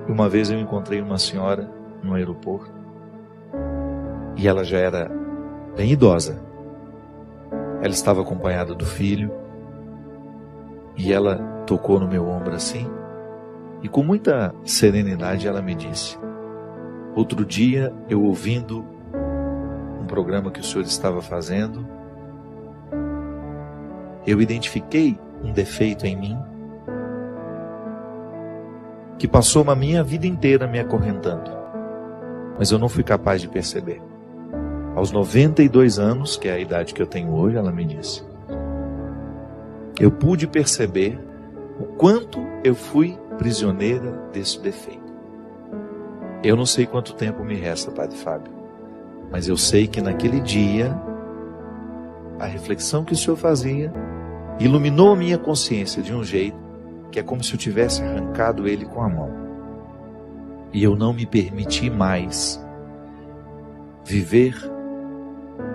Uma vez eu encontrei uma senhora no aeroporto e ela já era bem idosa. Ela estava acompanhada do filho e ela tocou no meu ombro assim e com muita serenidade ela me disse: outro dia eu ouvindo um programa que o senhor estava fazendo, eu identifiquei um defeito em mim que passou uma minha vida inteira me acorrentando, mas eu não fui capaz de perceber. Aos 92 anos, que é a idade que eu tenho hoje, ela me disse, eu pude perceber o quanto eu fui prisioneira desse defeito. Eu não sei quanto tempo me resta, Padre Fábio, mas eu sei que naquele dia, a reflexão que o senhor fazia iluminou a minha consciência de um jeito que é como se eu tivesse arrancado ele com a mão. E eu não me permiti mais viver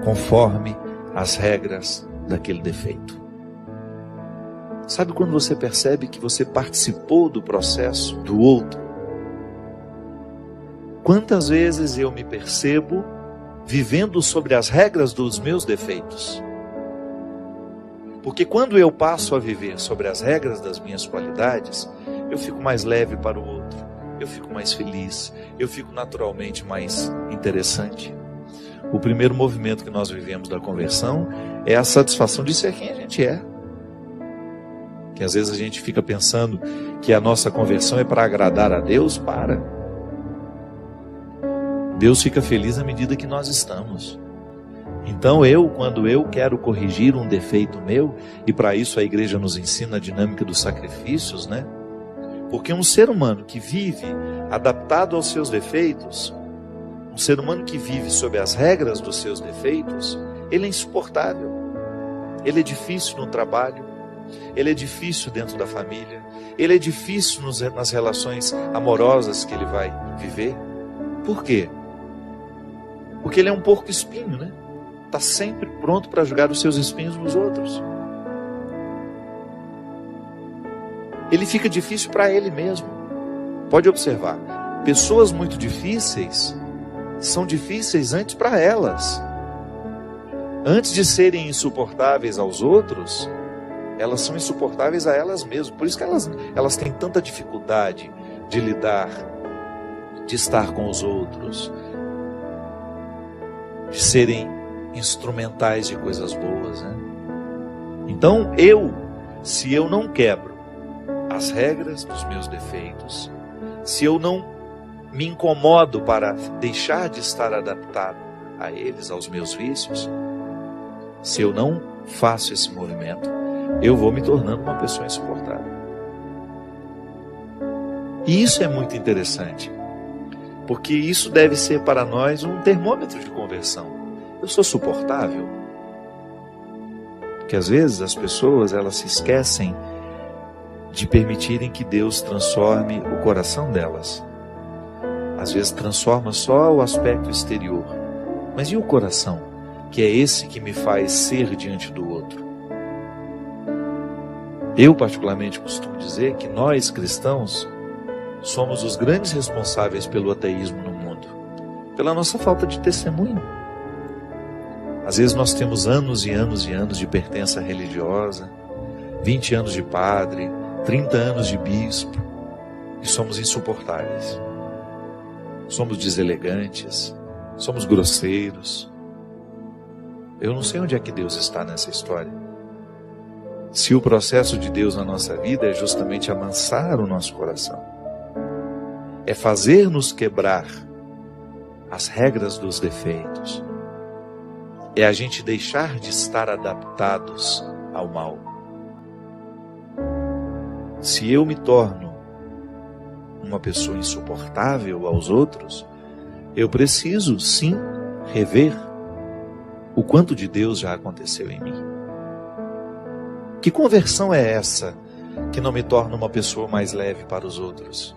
conforme as regras daquele defeito. Sabe quando você percebe que você participou do processo do outro? Quantas vezes eu me percebo vivendo sobre as regras dos meus defeitos? Porque quando eu passo a viver sobre as regras das minhas qualidades, eu fico mais leve para o outro, eu fico mais feliz, eu fico naturalmente mais interessante. O primeiro movimento que nós vivemos da conversão é a satisfação de ser quem a gente é. Que às vezes a gente fica pensando que a nossa conversão é para agradar a Deus, para. Deus fica feliz à medida que nós estamos. Então quando eu quero corrigir um defeito meu, e para isso a igreja nos ensina a dinâmica dos sacrifícios, né? Porque um ser humano que vive adaptado aos seus defeitos, um ser humano que vive sob as regras dos seus defeitos, ele é insuportável. Ele é difícil no trabalho, ele é difícil dentro da família, ele é difícil nas relações amorosas que ele vai viver. Por quê? Porque ele é um porco espinho, né? Está sempre pronto para jogar os seus espinhos nos outros. Ele fica difícil para ele mesmo. Pode observar, pessoas muito difíceis são difíceis antes para elas. Antes de serem insuportáveis aos outros, elas são insuportáveis a elas mesmas. Por isso que elas têm tanta dificuldade de lidar, de estar com os outros, de serem instrumentais de coisas boas, né? Então se eu não quebro as regras dos meus defeitos, se eu não me incomodo para deixar de estar adaptado a eles, aos meus vícios, se eu não faço esse movimento, eu vou me tornando uma pessoa insuportável. E isso é muito interessante, porque isso deve ser para nós um termômetro de conversão. Eu sou suportável? Porque às vezes as pessoas elas se esquecem de permitirem que Deus transforme o coração delas. Às vezes transforma só o aspecto exterior. Mas e o coração? Que é esse que me faz ser diante do outro. Eu particularmente costumo dizer que nós cristãos somos os grandes responsáveis pelo ateísmo no mundo. Pela nossa falta de testemunho. Às vezes nós temos anos e anos e anos de pertença religiosa, 20 anos de padre, 30 anos de bispo, e somos insuportáveis. Somos deselegantes, somos grosseiros. Eu não sei onde é que Deus está nessa história. Se o processo de Deus na nossa vida é justamente amansar o nosso coração, é fazer-nos quebrar as regras dos defeitos, é a gente deixar de estar adaptados ao mal. Se eu me torno uma pessoa insuportável aos outros, eu preciso sim rever o quanto de Deus já aconteceu em mim. Que conversão é essa que não me torna uma pessoa mais leve para os outros?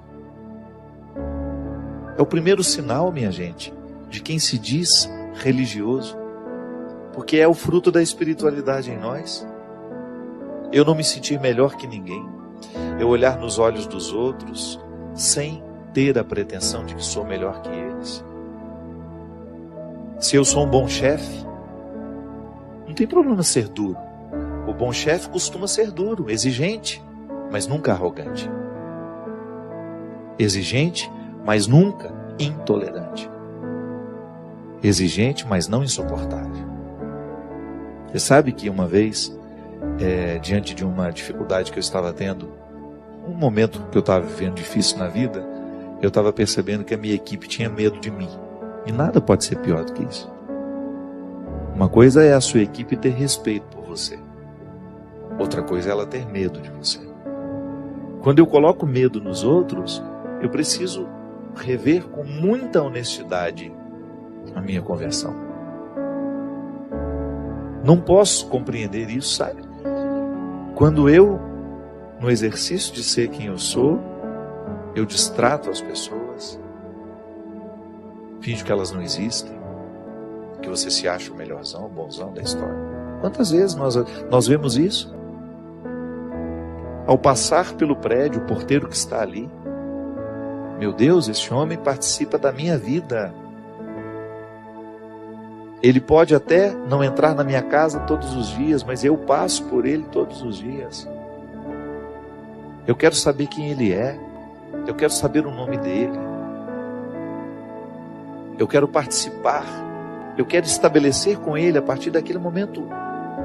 É o primeiro sinal, minha gente, de quem se diz religioso. Porque é o fruto da espiritualidade em nós. Eu não me sentir melhor que ninguém. Eu olhar nos olhos dos outros sem ter a pretensão de que sou melhor que eles. Se eu sou um bom chefe, não tem problema ser duro. O bom chefe costuma ser duro, exigente, mas nunca arrogante. Exigente, mas nunca intolerante. Exigente, mas não insuportável. Você sabe que uma vez, diante de uma dificuldade que eu estava tendo, um momento que eu estava vivendo difícil na vida, eu estava percebendo que a minha equipe tinha medo de mim. E nada pode ser pior do que isso. Uma coisa é a sua equipe ter respeito por você. Outra coisa é ela ter medo de você. Quando eu coloco medo nos outros, eu preciso rever com muita honestidade a minha conversão. Não posso compreender isso, sabe? Quando eu, no exercício de ser quem eu sou, eu distrato as pessoas, finjo que elas não existem, que você se acha o melhorzão, o bonzão da história. Quantas vezes nós vemos isso? Ao passar pelo prédio, o porteiro que está ali, meu Deus, esse homem participa da minha vida. Ele pode até não entrar na minha casa todos os dias, mas eu passo por ele todos os dias. Eu quero saber quem ele é. Eu quero saber o nome dele. Eu quero participar. Eu quero estabelecer com ele a partir daquele momento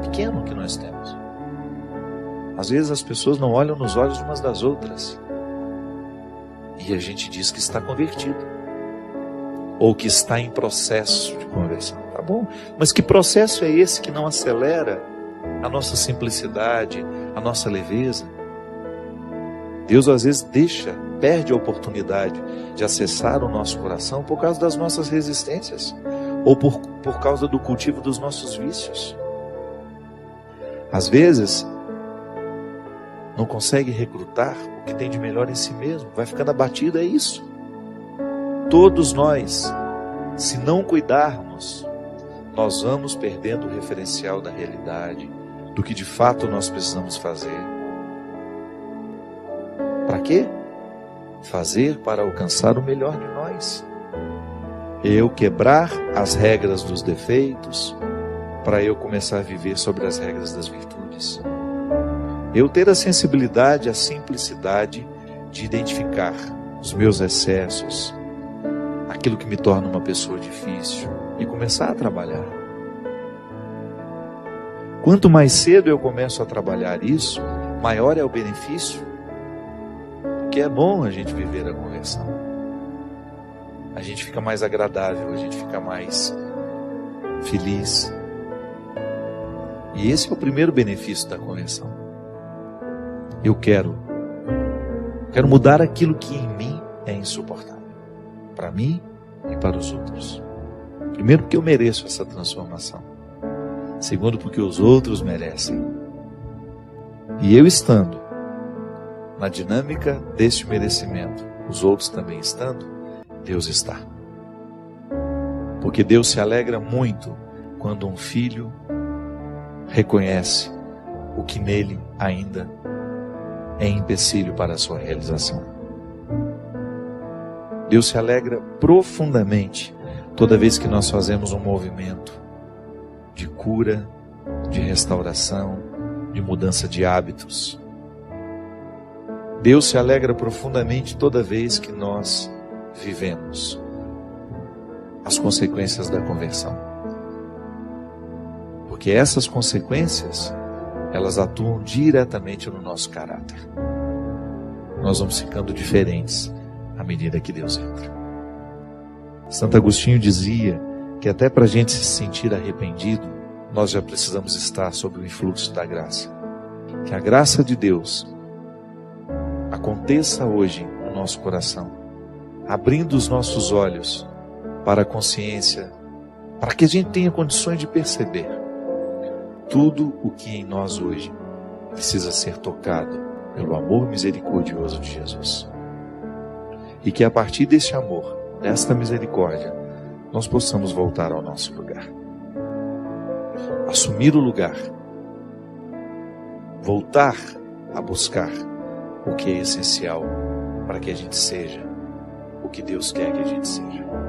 pequeno que nós temos. Às vezes as pessoas não olham nos olhos umas das outras. E a gente diz que está convertido. Ou que está em processo de conversão. Tá bom, mas que processo é esse que não acelera a nossa simplicidade, a nossa leveza? Deus às vezes perde a oportunidade de acessar o nosso coração por causa das nossas resistências, ou por causa do cultivo dos nossos vícios. Às vezes, não consegue recrutar o que tem de melhor em si mesmo, vai ficando abatido, é isso. Todos nós, se não cuidarmos, nós vamos perdendo o referencial da realidade, do que de fato nós precisamos fazer. Para quê? Fazer para alcançar o melhor de nós. Eu quebrar as regras dos defeitos, para eu começar a viver sobre as regras das virtudes. Eu ter a sensibilidade, a simplicidade de identificar os meus excessos, aquilo que me torna uma pessoa difícil, e começar a trabalhar. Quanto mais cedo eu começo a trabalhar isso, maior é o benefício, porque é bom a gente viver a conversão. A gente fica mais agradável, a gente fica mais feliz. E esse é o primeiro benefício da conversão. Eu quero mudar aquilo que em mim é insuportável, para mim e para os outros. Primeiro, porque eu mereço essa transformação. Segundo, porque os outros merecem. E eu estando na dinâmica deste merecimento, os outros também estando, Deus está. Porque Deus se alegra muito quando um filho reconhece o que nele ainda é empecilho para a sua realização. Deus se alegra profundamente toda vez que nós fazemos um movimento de cura, de restauração, de mudança de hábitos. Deus se alegra profundamente toda vez que nós vivemos as consequências da conversão. Porque essas consequências, elas atuam diretamente no nosso caráter. Nós vamos ficando diferentes à medida que Deus entra. Santo Agostinho dizia que até para a gente se sentir arrependido, nós já precisamos estar sob o influxo da graça. Que a graça de Deus aconteça hoje no nosso coração, abrindo os nossos olhos para a consciência, para que a gente tenha condições de perceber tudo o que em nós hoje precisa ser tocado pelo amor misericordioso de Jesus. E que a partir deste amor, desta misericórdia, nós possamos voltar ao nosso lugar. Assumir o lugar. Voltar a buscar o que é essencial para que a gente seja o que Deus quer que a gente seja.